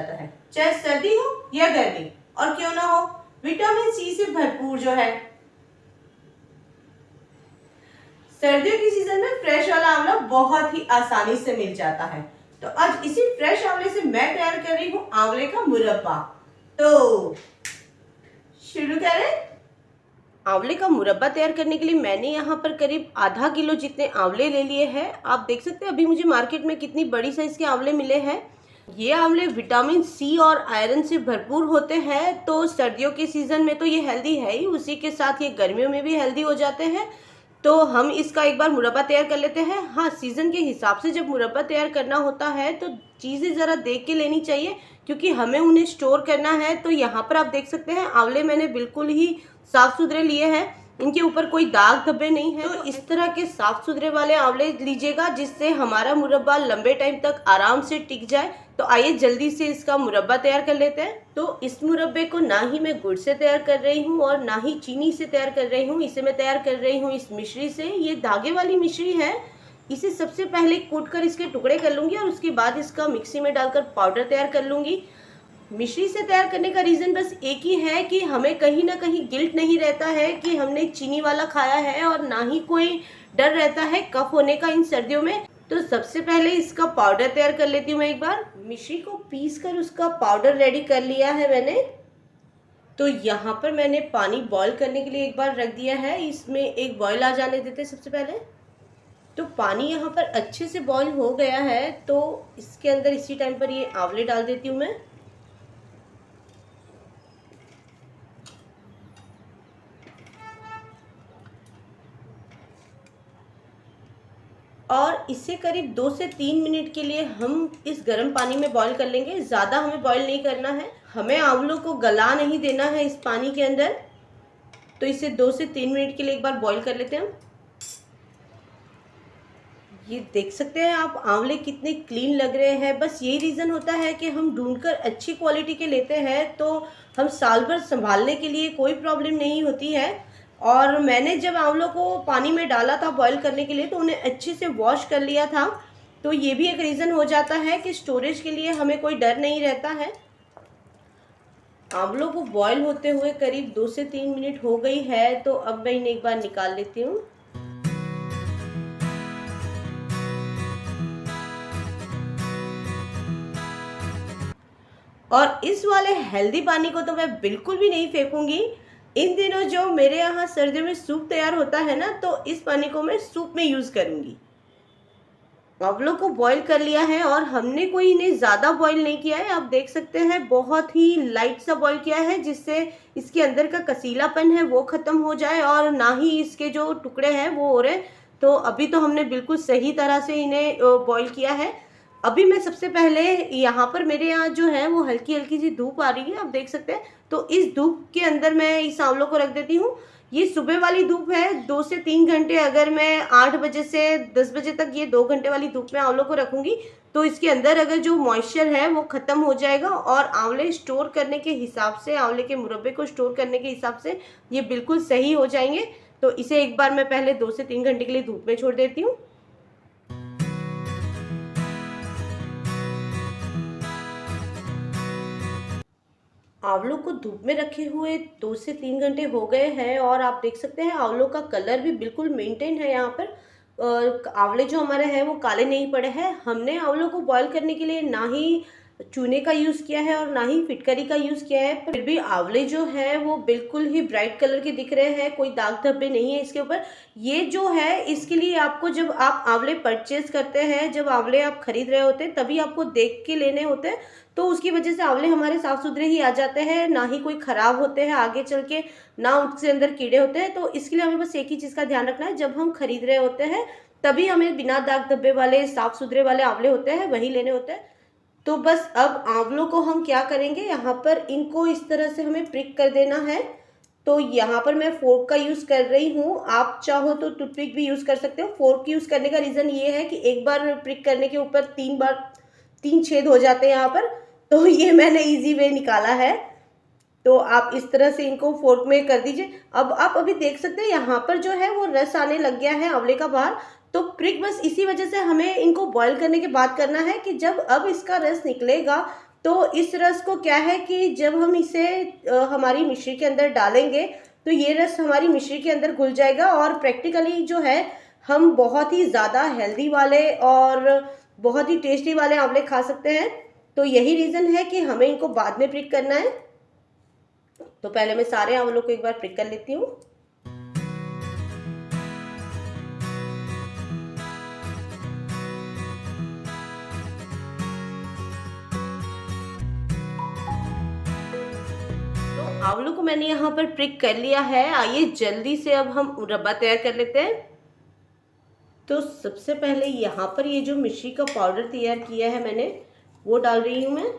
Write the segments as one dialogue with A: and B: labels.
A: जाता है, चाहे सर्दी हो या गर्मी, और क्यों ना हो विटामिन सी से भरपूर जो है। सर्दियों की सीजन में फ्रेश वाला आंवला बहुत ही आसानी से मिल जाता है। तो आज इसी फ्रेश आंवले से मैं तैयार कर रही हूँ आंवले का मुरब्बा। तो शुरू करें। आंवले का मुरब्बा तैयार करने के लिए मैंने यहाँ पर करीब आधा किलो जितने आंवले ले लिए हैं। आप देख सकते हैं अभी मुझे मार्केट में कितनी बड़ी साइज के आंवले मिले हैं। ये आंवले विटामिन सी और आयरन से भरपूर होते हैं, तो सर्दियों के सीजन में तो ये हेल्दी है ही, उसी के साथ ये गर्मियों में भी हेल्दी हो जाते हैं। तो हम इसका एक बार मुरब्बा तैयार कर लेते हैं। हाँ, सीजन के हिसाब से जब मुरब्बा तैयार करना होता है तो चीज़ें ज़रा देख के लेनी चाहिए, क्योंकि हमें उन्हें स्टोर करना है। तो यहाँ पर आप देख सकते हैं आंवले मैंने बिल्कुल ही साफ सुथरे लिए हैं, इनके ऊपर कोई दाग धब्बे नहीं है। तो इस तरह के साफ सुथरे वाले आंवले लीजिएगा, जिससे हमारा मुरब्बा लंबे टाइम तक आराम से टिक जाए। तो आइए जल्दी से इसका मुरब्बा तैयार कर लेते हैं। तो इस मुरब्बे को ना ही मैं गुड़ से तैयार कर रही हूँ और ना ही चीनी से तैयार कर रही हूँ, इसे मैं तैयार कर रही हूँ इस मिश्री से। ये धागे वाली मिश्री है। इसे सबसे पहले कूट कर इसके टुकड़े कर लूँगी और उसके बाद इसका मिक्सी में डालकर पाउडर तैयार कर लूँगी। मिश्री से तैयार करने का रीज़न बस एक ही है कि हमें कहीं ना कहीं गिल्ट नहीं रहता है कि हमने चीनी वाला खाया है, और ना ही कोई डर रहता है कफ होने का इन सर्दियों में। तो सबसे पहले इसका पाउडर तैयार कर लेती हूँ मैं एक बार। मिश्री को पीस कर उसका पाउडर रेडी कर लिया है मैंने। तो यहाँ पर मैंने पानी बॉईल करने के लिए एक बार रख दिया है, इसमें एक बॉईल आ जाने देते सबसे पहले। तो पानी यहाँ पर अच्छे से बॉईल हो गया है, तो इसके अंदर इसी टाइम पर ये आंवले डाल देती हूँ मैं। और इसे करीब 2 से 3 मिनट के लिए हम इस गर्म पानी में बॉईल कर लेंगे। ज़्यादा हमें बॉईल नहीं करना है, हमें आंवलों को गला नहीं देना है इस पानी के अंदर। तो इसे 2 से 3 मिनट के लिए एक बार बॉईल कर लेते हैं हम। ये देख सकते हैं आप आंवले कितने क्लीन लग रहे हैं। बस यही रीज़न होता है कि हम ढूंढकर अच्छी क्वालिटी के लेते हैं, तो हम साल भर संभालने के लिए कोई प्रॉब्लम नहीं होती है। और मैंने जब आंवलों को पानी में डाला था बॉईल करने के लिए, तो उन्हें अच्छे से वॉश कर लिया था। तो ये भी एक रीज़न हो जाता है कि स्टोरेज के लिए हमें कोई डर नहीं रहता है। आंवलों को बॉईल होते हुए करीब 2 से 3 मिनट हो गई है, तो अब मैं इन्हें एक बार निकाल लेती हूँ। और इस वाले हेल्दी पानी को तो मैं बिल्कुल भी नहीं फेंकूंगी। इन दिनों जो मेरे यहाँ सर्दियों में सूप तैयार होता है ना, तो इस पानी को मैं सूप में यूज़ करूँगी। आंवलों को बॉईल कर लिया है और हमने कोई इन्हें ज़्यादा बॉईल नहीं किया है। आप देख सकते हैं बहुत ही लाइट सा बॉईल किया है, जिससे इसके अंदर का कसीलापन है वो ख़त्म हो जाए और ना ही इसके जो टुकड़े हैं वो हो रहे। तो अभी तो हमने बिल्कुल सही तरह से इन्हें बॉईल किया है। अभी मैं सबसे पहले यहाँ पर मेरे यहाँ जो है वो हल्की हल्की सी धूप आ रही है, आप देख सकते हैं। तो इस धूप के अंदर मैं इस आंवलों को रख देती हूँ। ये सुबह वाली धूप है, 2 से 3 घंटे। अगर मैं 8 बजे से 10 बजे तक ये 2 घंटे वाली धूप में आंवलों को रखूँगी, तो इसके अंदर अगर जो मॉइस्चर है वो ख़त्म हो जाएगा और आंवले स्टोर करने के हिसाब से, आंवले के मुरब्बे को स्टोर करने के हिसाब से ये बिल्कुल सही हो जाएंगे। तो इसे एक बार मैं पहले 2 से 3 घंटे के लिए धूप में छोड़ देती हूँ। आंवलों को धूप में रखे हुए 2 से 3 घंटे हो गए हैं और आप देख सकते हैं आंवलों का कलर भी बिल्कुल मेंटेन है। यहाँ पर आंवले जो हमारे हैं वो काले नहीं पड़े हैं। हमने आंवलों को बॉईल करने के लिए ना ही चूने का यूज़ किया है और ना ही फिटकरी का यूज़ किया है, फिर भी आंवले जो है वो बिल्कुल ही ब्राइट कलर के दिख रहे हैं, कोई दाग धब्बे नहीं है इसके ऊपर। ये जो है इसके लिए आपको, जब आप आंवले परचेज करते हैं, जब आंवले आप खरीद रहे होते हैं, तभी आपको देख के लेने होते हैं। तो उसकी वजह से आंवले हमारे साफ़ सुथरे ही आ जाते हैं, ना ही कोई ख़राब होते हैं आगे चल के, ना उसके अंदर कीड़े होते हैं। तो इसके लिए हमें बस एक ही चीज़ का ध्यान रखना है, जब हम खरीद रहे होते हैं तभी हमें बिना दाग धब्बे वाले साफ़ सुथरे वाले आंवले होते हैं वही लेने होते हैं। तो बस अब आंवलों को हम क्या करेंगे, यहाँ पर इनको इस तरह से हमें प्रिक कर देना है। तो यहाँ पर मैं फोर्क का यूज़ कर रही हूँ, आप चाहो तो टूथपिक भी यूज़ कर सकते हो। फोर्क यूज़ करने का रीज़न ये है कि एक बार प्रिक करने के ऊपर 3 छेद हो जाते हैं यहाँ पर, तो ये मैंने इजी वे निकाला है। तो आप इस तरह से इनको फोर्क में कर दीजिए। अब आप अभी देख सकते हैं यहाँ पर जो है वो रस आने लग गया है आंवले का बाहर। तो प्रिक बस इसी वजह से हमें इनको बॉईल करने के बाद करना है कि जब अब इसका रस निकलेगा तो इस रस को क्या है कि जब हम इसे हमारी मिश्री के अंदर डालेंगे तो ये रस हमारी मिश्री के अंदर घुल जाएगा और प्रैक्टिकली जो है हम बहुत ही ज़्यादा हेल्दी वाले और बहुत ही टेस्टी वाले आंवले खा सकते हैं। तो यही रीज़न है कि हमें इनको बाद में प्रिक करना है। तो पहले मैं सारे आंवलों को एक बार प्रिक कर लेती हूँ। तो आंवलों को मैंने यहाँ पर प्रिक कर लिया है। आइए जल्दी से अब हम मुरब्बा तैयार कर लेते हैं। तो सबसे पहले यहाँ पर ये जो मिश्री का पाउडर तैयार किया है मैंने, वो डाल रही हूँ मैं।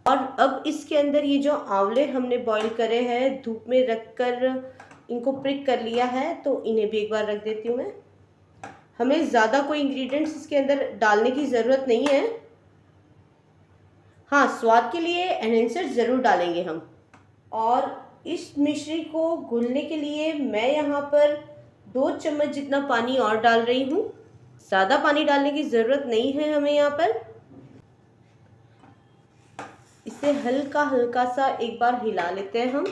A: और अब इसके अंदर ये जो आंवले हमने बॉईल करे हैं, धूप में रखकर इनको प्रिक कर लिया है, तो इन्हें भी एक बार रख देती हूँ मैं। हमें ज़्यादा कोई इंग्रेडिएंट्स इसके अंदर डालने की ज़रूरत नहीं है। हाँ, स्वाद के लिए एनहेंसर ज़रूर डालेंगे हम। और इस मिश्री को घुलने के लिए मैं यहाँ पर 2 चम्मच जितना पानी और डाल रही हूँ। ज़्यादा पानी डालने की ज़रूरत नहीं है हमें यहाँ पर। इसे हल्का हल्का सा एक बार हिला लेते हैं हम।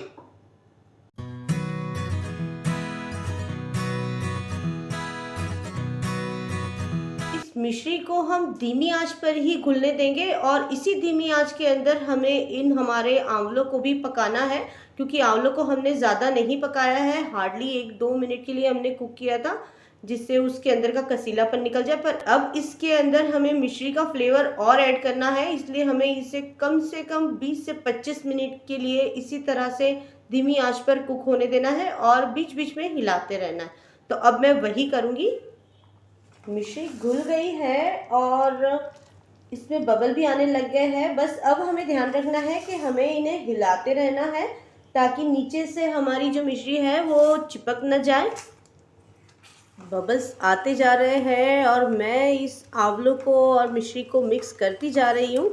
A: इस मिश्री को हम धीमी आंच पर ही घुलने देंगे और इसी धीमी आंच के अंदर हमें इन हमारे आंवलों को भी पकाना है, क्योंकि आंवलों को हमने ज़्यादा नहीं पकाया है। हार्डली 1-2 मिनट के लिए हमने कुक किया था, जिससे उसके अंदर का कसीलापन निकल जाए। पर अब इसके अंदर हमें मिश्री का फ्लेवर और ऐड करना है, इसलिए हमें इसे कम से कम 20 से 25 मिनट के लिए इसी तरह से धीमी आंच पर कुक होने देना है और बीच बीच में हिलाते रहना है। तो अब मैं वही करूँगी। मिश्री घुल गई है और इसमें बबल भी आने लग गए हैं। बस अब हमें ध्यान रखना है कि हमें इन्हें हिलाते रहना है ताकि नीचे से हमारी जो मिश्री है वो चिपक न जाए। बबल्स आते जा रहे हैं और मैं इस आंवलों को और मिश्री को मिक्स करती जा रही हूँ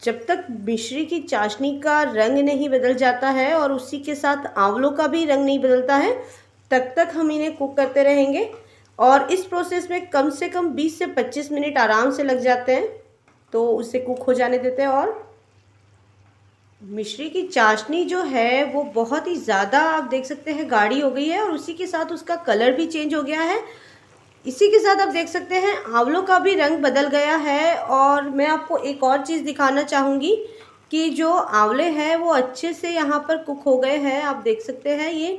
A: जब तक मिश्री की चाशनी का रंग नहीं बदल जाता है और उसी के साथ आंवलों का भी रंग नहीं बदलता है, तब तक हम इन्हें कुक करते रहेंगे। और इस प्रोसेस में कम से कम 20 से 25 मिनट आराम से लग जाते हैं, तो उसे कुक हो जाने देते हैं। और मिश्री की चाशनी जो है वो बहुत ही ज़्यादा आप देख सकते हैं गाढ़ी हो गई है और उसी के साथ उसका कलर भी चेंज हो गया है। इसी के साथ आप देख सकते हैं आंवलों का भी रंग बदल गया है। और मैं आपको एक और चीज़ दिखाना चाहूँगी कि जो आंवले हैं वो अच्छे से यहाँ पर कुक हो गए हैं। आप देख सकते हैं ये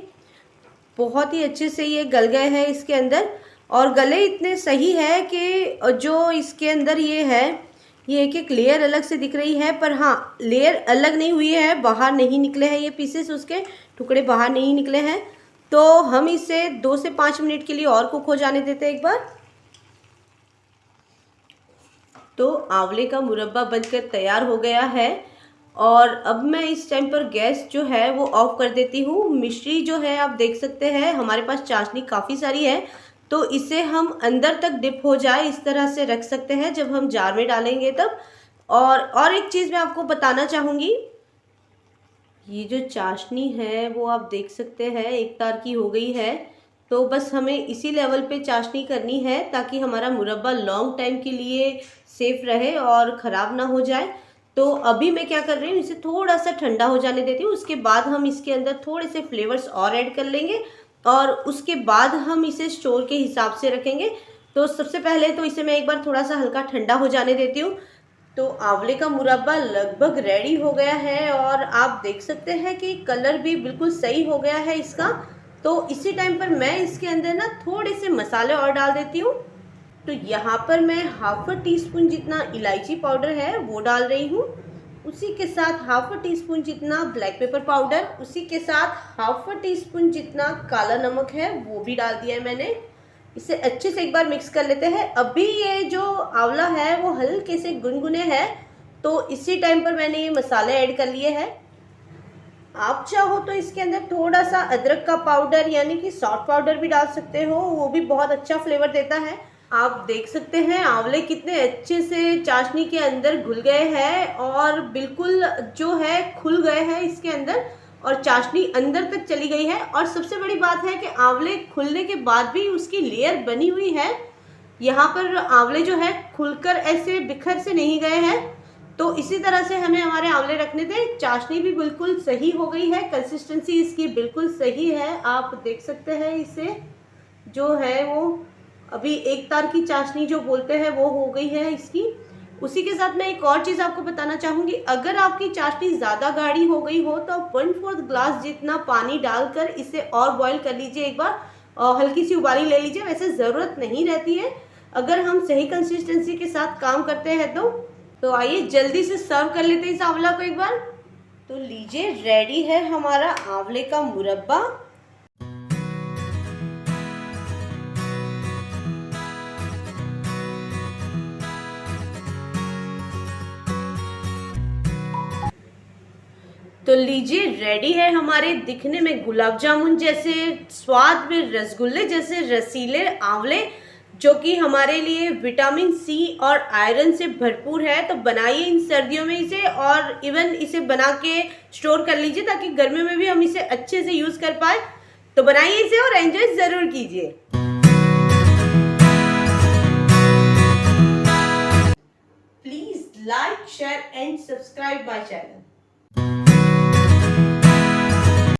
A: बहुत ही अच्छे से ये गल गए हैं इसके अंदर, और गले इतने सही है कि जो इसके अंदर ये है, ये एक एक लेयर अलग से दिख रही है, पर हाँ लेयर अलग नहीं हुई है, बाहर नहीं निकले हैं ये पीसेस, उसके टुकड़े बाहर नहीं निकले हैं। तो हम इसे 2 से 5 मिनट के लिए और कुक हो जाने देते हैं एक बार। तो आंवले का मुरब्बा बनकर तैयार हो गया है और अब मैं इस टाइम पर गैस जो है वो ऑफ कर देती हूँ। मिश्री जो है आप देख सकते हैं हमारे पास चाशनी काफ़ी सारी है, तो इसे हम अंदर तक डिप हो जाए इस तरह से रख सकते हैं जब हम जार में डालेंगे तब। और एक चीज़ मैं आपको बताना चाहूँगी, ये जो चाशनी है वो आप देख सकते हैं एक तार की हो गई है। तो बस हमें इसी लेवल पे चाशनी करनी है ताकि हमारा मुरब्बा लॉन्ग टाइम के लिए सेफ रहे और ख़राब ना हो जाए। तो अभी मैं क्या कर रही हूँ, इसे थोड़ा सा ठंडा हो जाने देती हूँ। उसके बाद हम इसके अंदर थोड़े से फ्लेवर्स और ऐड कर लेंगे और उसके बाद हम इसे स्टोर के हिसाब से रखेंगे। तो सबसे पहले तो इसे मैं एक बार थोड़ा सा हल्का ठंडा हो जाने देती हूँ। तो आंवले का मुरब्बा लगभग रेडी हो गया है और आप देख सकते हैं कि कलर भी बिल्कुल सही हो गया है इसका। तो इसी टाइम पर मैं इसके अंदर ना थोड़े से मसाले और डाल देती हूँ। तो यहाँ पर मैं ½ टीस्पून जितना इलायची पाउडर है वो डाल रही हूँ, उसी के साथ ½ टीस्पून जितना ब्लैक पेपर पाउडर, उसी के साथ ½ टीस्पून जितना काला नमक है वो भी डाल दिया है मैंने। इसे अच्छे से एक बार मिक्स कर लेते हैं। अभी ये जो आंवला है वो हल्के से गुनगुने हैं, तो इसी टाइम पर मैंने ये मसाले ऐड कर लिए हैं। आप चाहो तो इसके अंदर थोड़ा सा अदरक का पाउडर यानी कि सॉल्ट पाउडर भी डाल सकते हो, वो भी बहुत अच्छा फ्लेवर देता है। आप देख सकते हैं आंवले कितने अच्छे से चाशनी के अंदर घुल गए हैं और बिल्कुल जो है खुल गए हैं इसके अंदर, और चाशनी अंदर तक चली गई है। और सबसे बड़ी बात है कि आंवले खुलने के बाद भी उसकी लेयर बनी हुई है। यहाँ पर आंवले जो है खुलकर ऐसे बिखर से नहीं गए हैं, तो इसी तरह से हमें हमारे आंवले रखने थे। चाशनी भी बिल्कुल सही हो गई है, कंसिस्टेंसी इसकी बिल्कुल सही है। आप देख सकते हैं इसे जो है वो अभी एक तार की चाशनी जो बोलते हैं वो हो गई है इसकी। उसी के साथ मैं एक और चीज़ आपको बताना चाहूँगी, अगर आपकी चाशनी ज़्यादा गाढ़ी हो गई हो तो आप 1/4 ग्लास जितना पानी डालकर इसे और बॉईल कर लीजिए एक बार, और हल्की सी उबाली ले लीजिए। वैसे ज़रूरत नहीं रहती है अगर हम सही कंसिस्टेंसी के साथ काम करते हैं तो आइए जल्दी से सर्व कर लेते हैं इस आंवला को एक बार। तो लीजिए, रेडी है हमारा आंवले का मुरब्बा। तो लीजिए, रेडी है हमारे दिखने में गुलाब जामुन जैसे, स्वाद में रसगुल्ले जैसे रसीले आंवले, जो कि हमारे लिए विटामिन सी और आयरन से भरपूर है। तो बनाइए इन सर्दियों में इसे, और इवन इसे बना के स्टोर कर लीजिए ताकि गर्मियों में भी हम इसे अच्छे से यूज़ कर पाए। तो बनाइए इसे और एंजॉय ज़रूर कीजिए। Please like, share and subscribe my channel.